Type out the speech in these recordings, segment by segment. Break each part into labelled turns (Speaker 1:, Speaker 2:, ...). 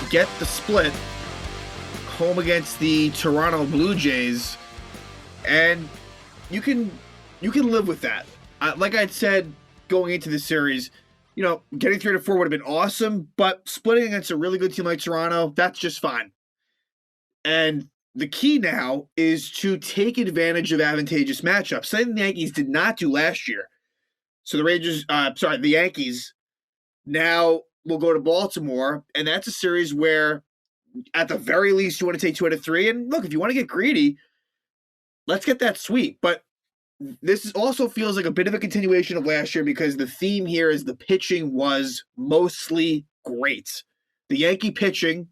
Speaker 1: get the split home against the Toronto Blue Jays, and you can live with that. Like I said going into the series, getting 3-4 would have been awesome, but splitting against a really good team like Toronto, that's just fine. And the key now is to take advantage of advantageous matchups, something the Yankees did not do last year. So the Yankees now will go to Baltimore, and that's a series where, at the very least, you want to take 2 out of 3. And look, if you want to get greedy, let's get that sweep. But this also feels like a bit of a continuation of last year because the theme here is the pitching was mostly great. The Yankee pitching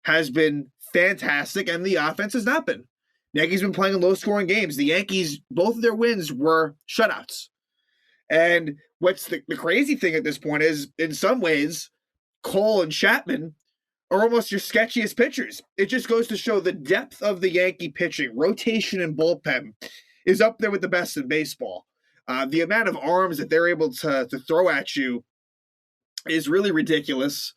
Speaker 1: has been fantastic, and the offense has not been. The Yankees have been playing in low-scoring games. The Yankees, both of their wins were shutouts. And what's the crazy thing at this point is, in some ways, Cole and Chapman are almost your sketchiest pitchers. It just goes to show the depth of the Yankee pitching, rotation and bullpen is up there with the best in baseball. The amount of arms that they're able to throw at you is really ridiculous.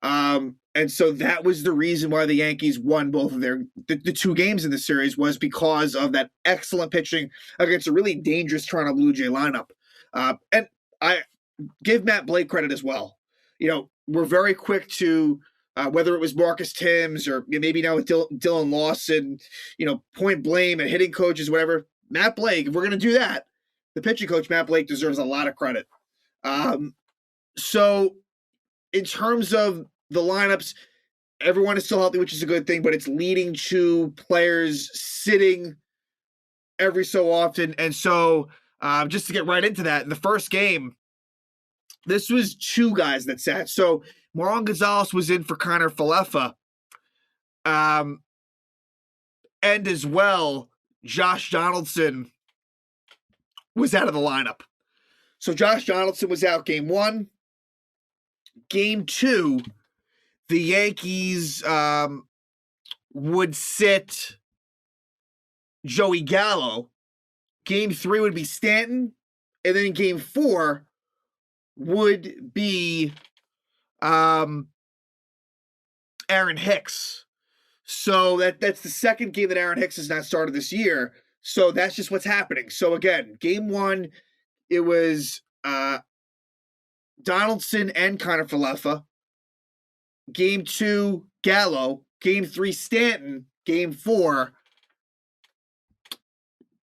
Speaker 1: And so that was the reason why the Yankees won both of the 2 games in the series, was because of that excellent pitching against a really dangerous Toronto Blue Jay lineup. And I give Matt Blake credit as well. We're very quick to, whether it was Marcus Timms or maybe now with Dylan Lawson, point blame at hitting coaches, whatever. Matt Blake, if we're going to do that, the pitching coach, Matt Blake, deserves a lot of credit. So in terms of the lineups, everyone is still healthy, which is a good thing, but it's leading to players sitting every so often. And so just to get right into that, in the first game, this was 2 guys that sat. So Marlon Gonzalez was in for Connor Falefa. And as well, Josh Donaldson was out of the lineup. So Josh Donaldson was out game 1. Game 2, the Yankees would sit Joey Gallo. Game 3 would be Stanton. And then game 4 would be Aaron Hicks. So that's the second game that Aaron Hicks has not started this year. So that's just what's happening. So again, game 1, it was Donaldson and Connor Falefa. Game 2, Gallo. Game 3, Stanton. Game 4,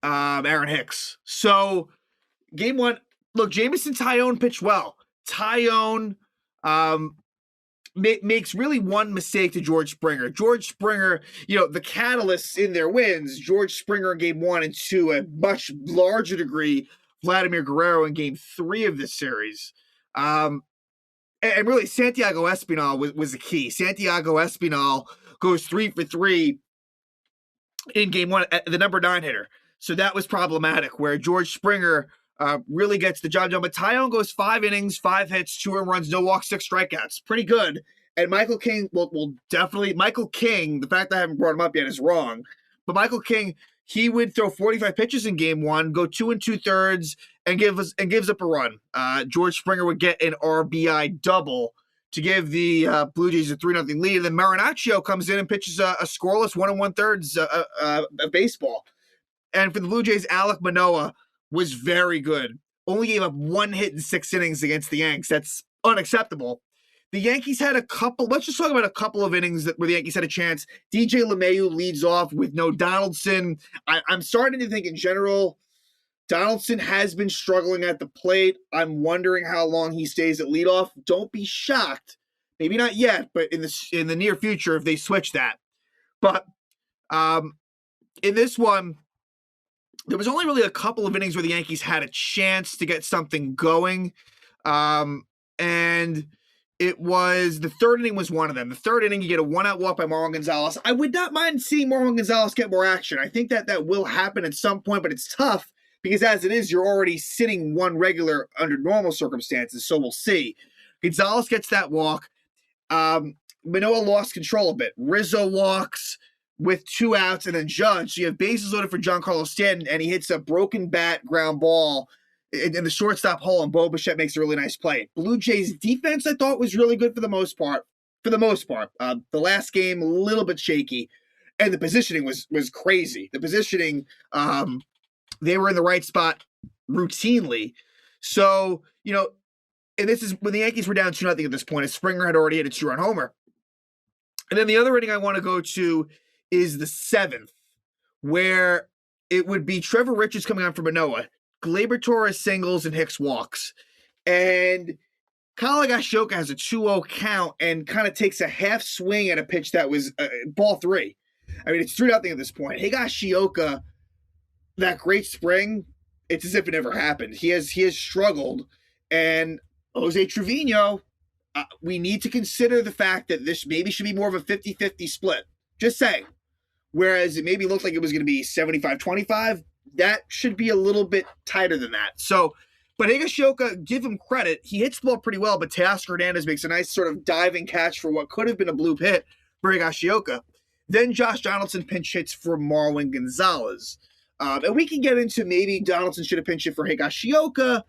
Speaker 1: Aaron Hicks. So game 1, look, Jameson Taillon pitched well. Taillon makes really one mistake to George Springer. George Springer, the catalysts in their wins, George Springer in game 1, and to a much larger degree, Vladimir Guerrero in game 3 of this series. And really, Santiago Espinal was the key. Santiago Espinal goes 3 for 3 in game 1, the number 9 hitter. So that was problematic, where George Springer really gets the job done. But Taillon goes 5 innings, 5 hits, 2 earned runs, no walks, 6 strikeouts. Pretty good. And Michael King will definitely – Michael King, the fact that I haven't brought him up yet is wrong. But Michael King, he would throw 45 pitches in game 1, go 2 2/3, and gives up a run. George Springer would get an RBI double to give the Blue Jays a 3-0 lead. And then Marinaccio comes in and pitches a scoreless 1 1/3 baseball. And for the Blue Jays, Alek Manoah was very good. Only gave up 1 hit in 6 innings against the Yanks. That's unacceptable. The Yankees had a couple. Let's just talk about a couple of innings where the Yankees had a chance. DJ LeMahieu leads off with no Donaldson. I'm starting to think in general, Donaldson has been struggling at the plate. I'm wondering how long he stays at leadoff. Don't be shocked. Maybe not yet, but in the near future if they switch that. But in this one, there was only really a couple of innings where the Yankees had a chance to get something going. And it was the 3rd inning was one of them. The 3rd inning, you get a 1-out walk by Marlon Gonzalez. I would not mind seeing Marlon Gonzalez get more action. I think that will happen at some point, but it's tough because as it is, you're already sitting 1 regular under normal circumstances. So we'll see. Gonzalez gets that walk. Manoah lost control a bit. Rizzo walks with 2 outs, and then Judge. So you have bases loaded for Giancarlo Stanton, and he hits a broken bat ground ball in the shortstop hole, and Bo Bichette makes a really nice play. Blue Jays defense, I thought, was really good for the most part. for the most part. The last game, a little bit shaky, and the positioning was crazy. The positioning, they were in the right spot routinely. So, and this is when the Yankees were down 2-0 at this point, as Springer had already hit a 2-run homer. And then the other inning I want to go to is the 7th, where it would be Trevor Richards coming on for Manoah, Gleyber Torres singles, and Hicks walks. And Kyle Higashioka has a 2-0 count and kind of takes a half swing at a pitch that was ball 3. I mean, it's 3-0 at this point. Higashioka, that great spring, it's as if it never happened. He has struggled. And Jose Trevino, we need to consider the fact that this maybe should be more of a 50-50 split. Just saying. Whereas it maybe looked like it was going to be 75-25, that should be a little bit tighter than that. So, but Higashioka, give him credit. He hits the ball pretty well, but Teoscar Hernandez makes a nice sort of diving catch for what could have been a bloop hit for Higashioka. Then Josh Donaldson pinch hits for Marwin Gonzalez. And we can get into maybe Donaldson should have pinch hit for Higashioka,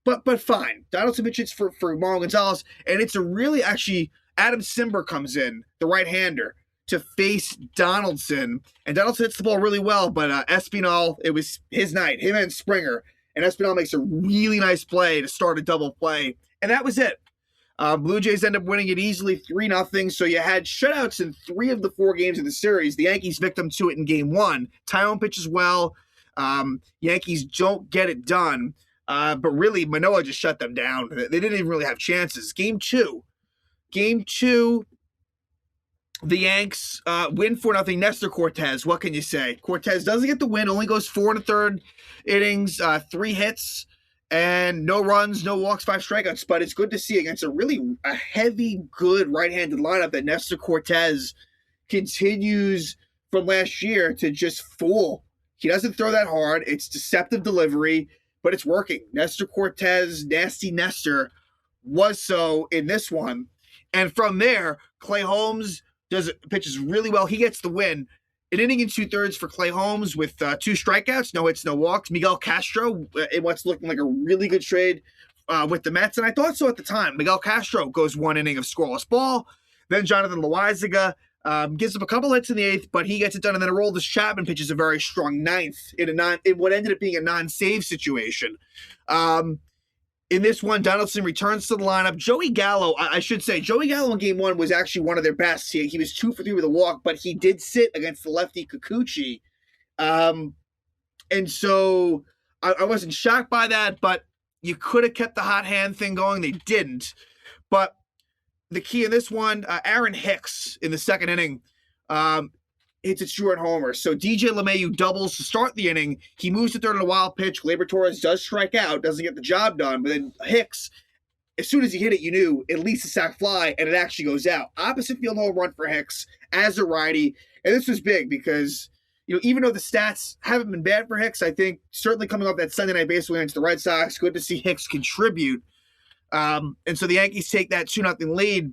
Speaker 1: but fine. Donaldson pinch hits for Marwin Gonzalez, and it's a really actually Adam Simber comes in, the right-hander, to face Donaldson. And Donaldson hits the ball really well, but Espinal, it was his night, him and Springer. And Espinal makes a really nice play to start a double play. And that was it. Blue Jays end up winning it easily 3-0. So you had shutouts in 3 of the 4 games of the series. The Yankees victim to it in game 1. Tyrone pitches well. Yankees don't get it done. But really, Manoah just shut them down. They didn't even really have chances. Game 2, the Yanks win 4-0. Nestor Cortez, what can you say? Cortez doesn't get the win, only goes 4 1/3 innings, 3 hits, and no runs, no walks, 5 strikeouts. But it's good to see against a heavy, good right-handed lineup that Nestor Cortez continues from last year to just fool. He doesn't throw that hard. It's deceptive delivery, but it's working. Nestor Cortez, nasty Nestor, was so in this one. And from there, Clay Holmes pitches really well. He gets the win. An inning and 2/3 for Clay Holmes with 2 strikeouts, no hits, no walks. Miguel Castro in what's looking like a really good trade with the Mets, and I thought so at the time. Miguel Castro goes 1 inning of scoreless ball. Then Jonathan Loaizaga gives up a couple hits in the 8th, but he gets it done. And then Aroldis Chapman pitches a very strong 9th in what ended up being a non-save situation. In this one, Donaldson returns to the lineup. Joey Gallo, I should say, Joey Gallo in game 1 was actually one of their best. He was 2 for 3 with a walk, but he did sit against the lefty Kikuchi. And so I wasn't shocked by that, but you could have kept the hot hand thing going. They didn't. But the key in this one, Aaron Hicks in the 2nd inning, hits a 2-run homer. So DJ LeMahieu doubles to start the inning. He moves to third on a wild pitch. Gleyber Torres does strike out, doesn't get the job done. But then Hicks, as soon as he hit it, you knew at least a sac fly, and it actually goes out. Opposite field home run for Hicks as a righty. And this was big because, even though the stats haven't been bad for Hicks, I think certainly coming off that Sunday night baseball against the Red Sox, good to see Hicks contribute. And so the Yankees take that 2-0 lead.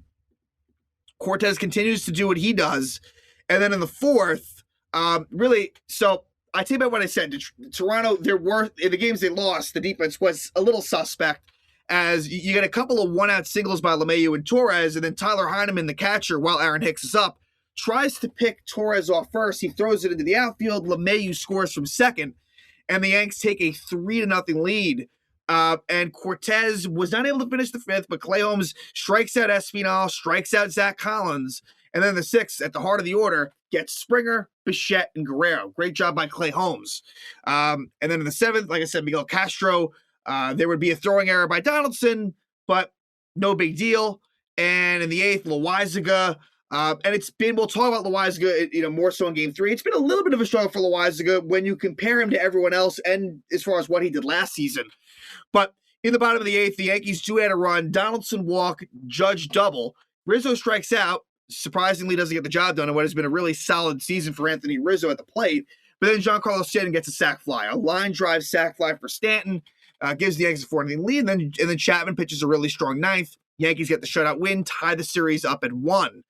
Speaker 1: Cortez continues to do what he does. And then in the 4th, really, so I tell you about what I said. Toronto, in the games they lost, the defense was a little suspect, as you get a couple of 1-out singles by LeMahieu and Torres, and then Tyler Heineman, the catcher, while Aaron Hicks is up, tries to pick Torres off first. He throws it into the outfield. LeMahieu scores from second, and the Yanks take a 3-0 lead. And Cortez was not able to finish the 5th, but Clay Holmes strikes out Espinal, strikes out Zach Collins. And then the 6th, at the heart of the order, gets Springer, Bichette, and Guerrero. Great job by Clay Holmes. And then in the 7th, like I said, Miguel Castro, there would be a throwing error by Donaldson, but no big deal. And in the 8th, Loaizaga, and we'll talk about Loaizaga, more so in game 3. It's been a little bit of a struggle for Loaizaga when you compare him to everyone else and as far as what he did last season. But in the bottom of the 8th, the Yankees do add a run. Donaldson walk, Judge double. Rizzo strikes out. Surprisingly, doesn't get the job done in what has been a really solid season for Anthony Rizzo at the plate. But then Giancarlo Stanton gets a sac fly, a line drive sac fly for Stanton, gives the Yankees a 4-0 lead, and then Chapman pitches a really strong 9th. Yankees get the shutout win, tie the series up at 1.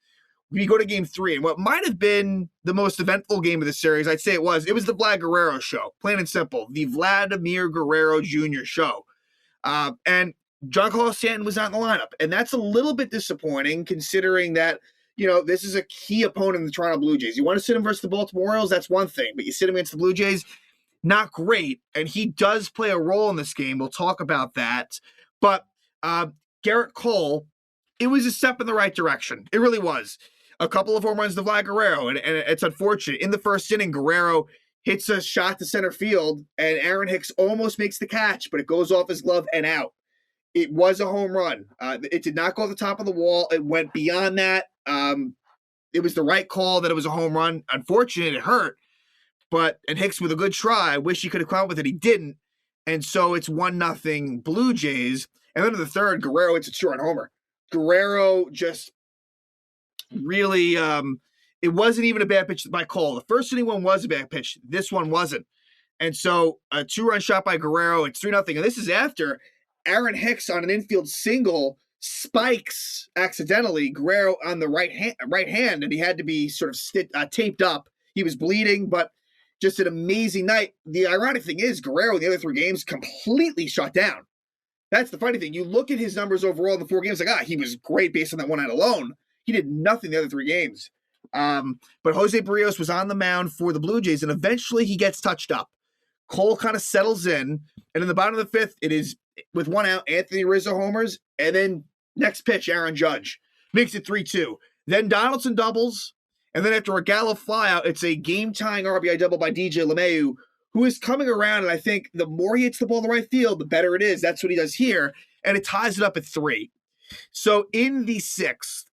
Speaker 1: We go to game 3, and what might have been the most eventful game of the series, I'd say it was the Vlad Guerrero show, plain and simple, the Vladimir Guerrero Jr. show. And Giancarlo Stanton was not in the lineup. And that's a little bit disappointing considering that, this is a key opponent in the Toronto Blue Jays. You want to sit him versus the Baltimore Orioles, that's one thing. But you sit him against the Blue Jays, not great. And he does play a role in this game. We'll talk about that. But Garrett Cole, it was a step in the right direction. It really was. A couple of home runs to Vlad Guerrero, and it's unfortunate. In the first inning, Guerrero hits a shot to center field, and Aaron Hicks almost makes the catch, but it goes off his glove and out. It was a home run. It did not go at the top of the wall. It went beyond that. It was the right call that it was a home run. Unfortunate, it hurt. And Hicks with a good try. I wish he could have come out with it. He didn't. And so it's 1-0 Blue Jays. And then in the third, Guerrero hits a 2-run homer. Guerrero just really, it wasn't even a bad pitch by Cole. The first inning one was a bad pitch. This one wasn't. And so a 2-run shot by Guerrero. It's 3-0. And this is after Aaron Hicks on an infield single spikes accidentally Guerrero on the right hand, and he had to be sort of taped up. He was bleeding, but just an amazing night. The ironic thing is Guerrero in the other 3 games completely shut down. That's the funny thing. You look at his numbers overall in the 4 games, he was great based on that one night alone. He did nothing the other 3 games. But Jose Barrios was on the mound for the Blue Jays, and eventually he gets touched up. Cole kind of settles in, and in the bottom of the 5th, it is with 1 out, Anthony Rizzo homers, and then next pitch, Aaron Judge makes it 3-2. Then Donaldson doubles, and then after a Gallo flyout, it's a game-tying RBI double by DJ LeMahieu, who is coming around, and I think the more he hits the ball in the right field, the better it is. That's what he does here, and it ties it up at 3. So in the 6th,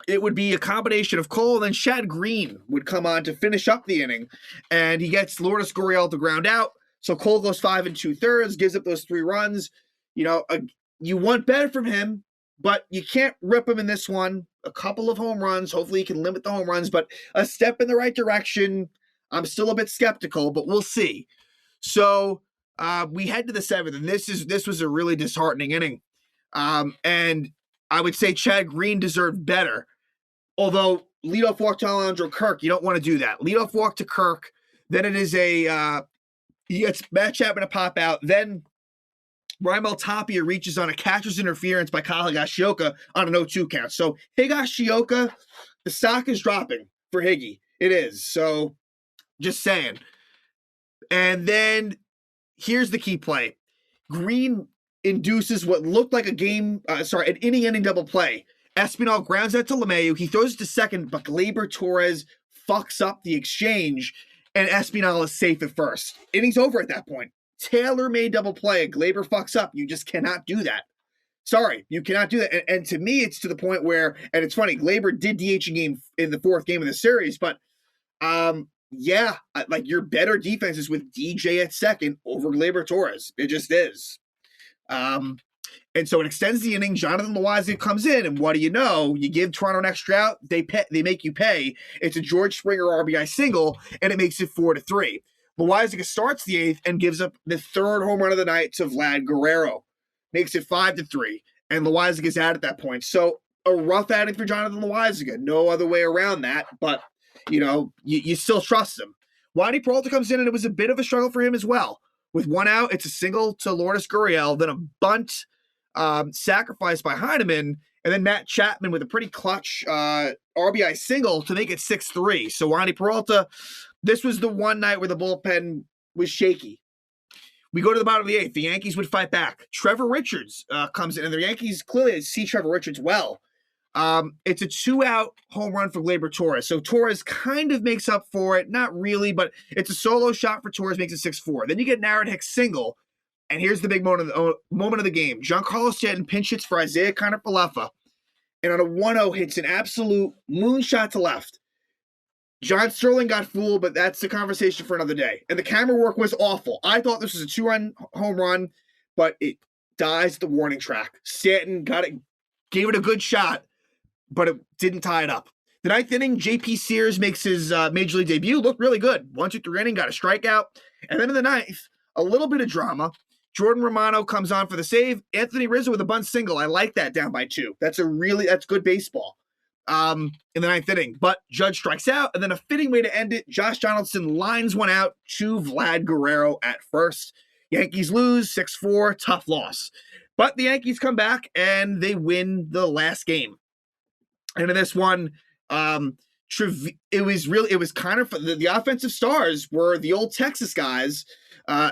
Speaker 1: it would be a combination of Cole, and then Shad Green would come on to finish up the inning, and he gets Lourdes Gurriel to ground out. So Cole goes 5 2/3, gives up those 3 runs. You want better from him, but you can't rip him in this one. A couple of home runs. Hopefully he can limit the home runs, but a step in the right direction. I'm still a bit skeptical, but we'll see. So we head to the 7th, and this was a really disheartening inning. And I would say Chad Green deserved better. Although leadoff walk to Alejandro Kirk, you don't want to do that. Leadoff walk to Kirk, then it is he gets Matt Chapman to pop out. Then Raimel Tapia reaches on a catcher's interference by Kyle Higashioka on an 0-2 count. So Higashioka, the stock is dropping for Higgy. It is. So just saying. And then here's the key play. Green induces what looked like an inning-ending double play. Espinal grounds out to LeMahieu. He throws it to second, but Gleyber Torres fucks up the exchange, and Espinal is safe at first. Inning's over at that point. Tailor-made double play. Gleyber fucks up. You just cannot do that. Sorry, you cannot do that. And to me, it's to the point where, and it's funny, Gleyber did DH in the 4th game of the series, but your better defense is with DJ at second over Gleyber Torres. It just is. And so it extends the inning. Jonathan Loaisiga comes in, and what do you know? You give Toronto an extra out, they make you pay. It's a George Springer RBI single, and it makes it 4-3. Loaisiga starts the 8th and gives up the 3rd home run of the night to Vlad Guerrero. Makes it 5-3, and Loaisiga's out at that point. So a rough outing for Jonathan Loaisiga. No other way around that, but, you still trust him. Juani Peralta comes in, and it was a bit of a struggle for him as well. With 1 out, it's a single to Lourdes Gurriel, then a bunt sacrificed by Heineman, and then Matt Chapman with a pretty clutch RBI single to make it 6-3. So Juani Peralta, this was the one night where the bullpen was shaky. We go to the bottom of the 8th. The Yankees would fight back. Trevor Richards comes in, and the Yankees clearly see Trevor Richards well. It's a 2-out home run for Gleyber Torres. So Torres kind of makes up for it. Not really, but it's a solo shot for Torres, makes it 6-4. Then you get an Aaron Hicks single, and here's the big moment of the game. Giancarlo Stanton pinch hits for Isaiah Kiner-Falefa, and on a 1-0 hits an absolute moonshot to left. John Sterling got fooled, but that's the conversation for another day. And the camera work was awful. I thought this was a 2-run home run, but it dies at the warning track. Stanton gave it a good shot, but it didn't tie it up. The 9th inning, J.P. Sears makes his major league debut. Looked really good. 1-2-3 inning, got a strikeout. And then in the 9th, a little bit of drama. Jordan Romano comes on for the save. Anthony Rizzo with a bunt single. I like that down by 2. That's good baseball. In the 9th inning. But Judge strikes out, and then a fitting way to end it, Josh Donaldson lines one out to Vlad Guerrero at first. Yankees lose 6-4, tough loss. But the Yankees come back and they win the last game. And in this one, it was kind of the offensive stars were the old Texas guys,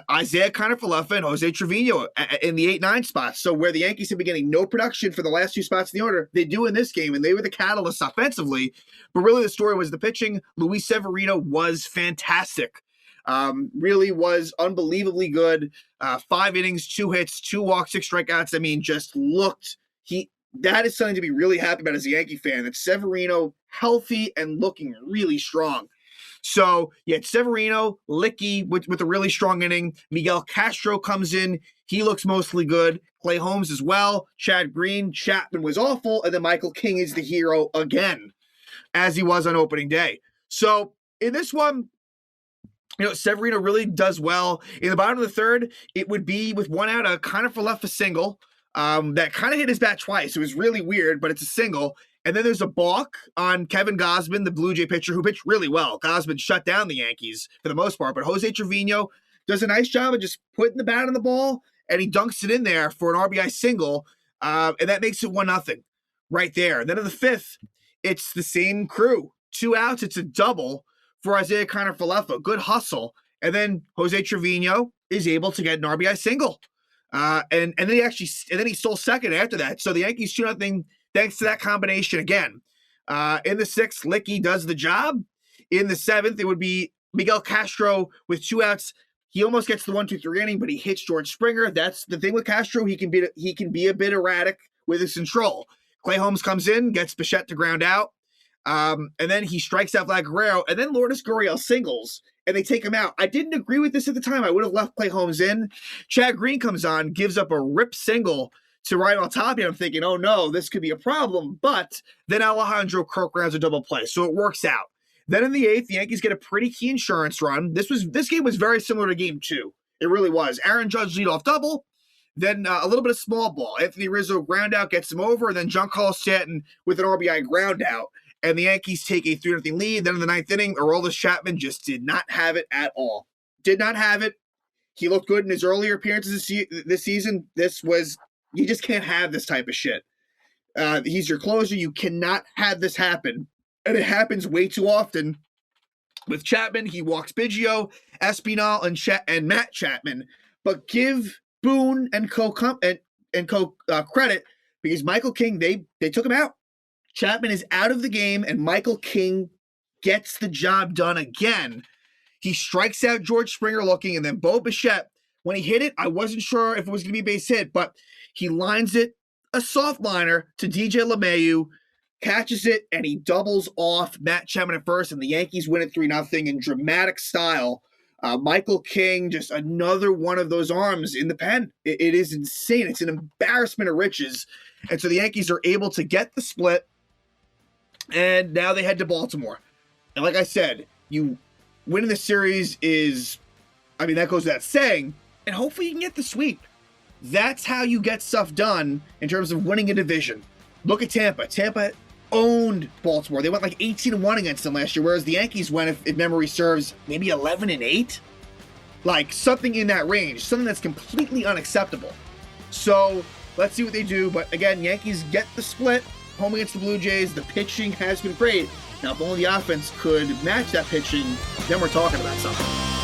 Speaker 1: Isaiah Kiner-Falefa and Jose Trevino in the 8-9 spots. So where the Yankees have been getting no production for the last two spots in the order, they do in this game, and they were the catalysts offensively. But really the story was the pitching. Luis Severino was fantastic. Really was unbelievably good. 5 innings, 2 hits, 2 walks, 6 strikeouts. I mean, just looked that is something to be really happy about as a Yankee fan, that Severino healthy and looking really strong. So, yeah, Severino, Licky with a really strong inning. Miguel Castro comes in. He looks mostly good. Clay Holmes as well. Chad Green. Chapman was awful. And then Michael King is the hero again, as he was on opening day. So, in this one, Severino really does well. In the bottom of the third, it would be with 1 out, a Kiner-Falefa single. That kind of hit his bat twice. It was really weird, but it's a single. And then there's a balk on Kevin Gausman, the Blue Jay pitcher, who pitched really well. Gausman shut down the Yankees for the most part, but Jose Trevino does a nice job of just putting the bat on the ball, and he dunks it in there for an RBI single, and that makes it 1-0 right there. And then in the 5th, it's the same crew. 2 outs, it's a double for Isaiah Kiner-Falefa. Good hustle. And then Jose Trevino is able to get an RBI single. And then he stole second after that. So the Yankees 2-0 thanks to that combination again. In the 6th, Licky does the job. In the 7th, it would be Miguel Castro with 2 outs. He almost gets the 1-2-3 inning, but he hits George Springer. That's the thing with Castro. He can be a bit erratic with his control. Clay Holmes comes in, gets Bichette to ground out. And then he strikes out Vlad Guerrero, and then Lourdes Gurriel singles, and they take him out. I didn't agree with this at the time. I would have left Clay Holmes in. Chad Green comes on, gives up a rip single to right on top of him. I'm thinking, oh no, this could be a problem. But then Alejandro Kirk rounds a double play, so it works out. Then in the 8th, the Yankees get a pretty key insurance run. This game was very similar to Game 2. It really was. Aaron Judge leadoff double. Then a little bit of small ball. Anthony Rizzo ground out, gets him over, and then Giancarlo Stanton with an RBI ground out. And the Yankees take a 3-0 lead. Then in the 9th inning, Aroldis Chapman just did not have it at all. Did not have it. He looked good in his earlier appearances this season. You just can't have this type of shit. He's your closer. You cannot have this happen. And it happens way too often. With Chapman, he walks Biggio, Espinal, and Matt Chapman. But give Boone and co credit, because Michael King, they took him out. Chapman is out of the game, and Michael King gets the job done again. He strikes out George Springer looking, and then Bo Bichette, when he hit it, I wasn't sure if it was going to be a base hit, but he lines it, a soft liner, to DJ LeMahieu, catches it, and he doubles off Matt Chapman at first, and the Yankees win it 3-0 in dramatic style. Michael King, just another one of those arms in the pen. It is insane. It's an embarrassment of riches. And so the Yankees are able to get the split, and now they head to Baltimore. And like I said, winning the series that goes without saying, and hopefully you can get the sweep. That's how you get stuff done in terms of winning a division. Look at Tampa. Tampa owned Baltimore. They went like 18-1 against them last year, whereas the Yankees went, if memory serves, maybe 11-8. Like something in that range, something that's completely unacceptable. So let's see what they do. But again, Yankees get the split. Home against the Blue Jays. The pitching has been great. Now, if only the offense could match that pitching, then we're talking about something.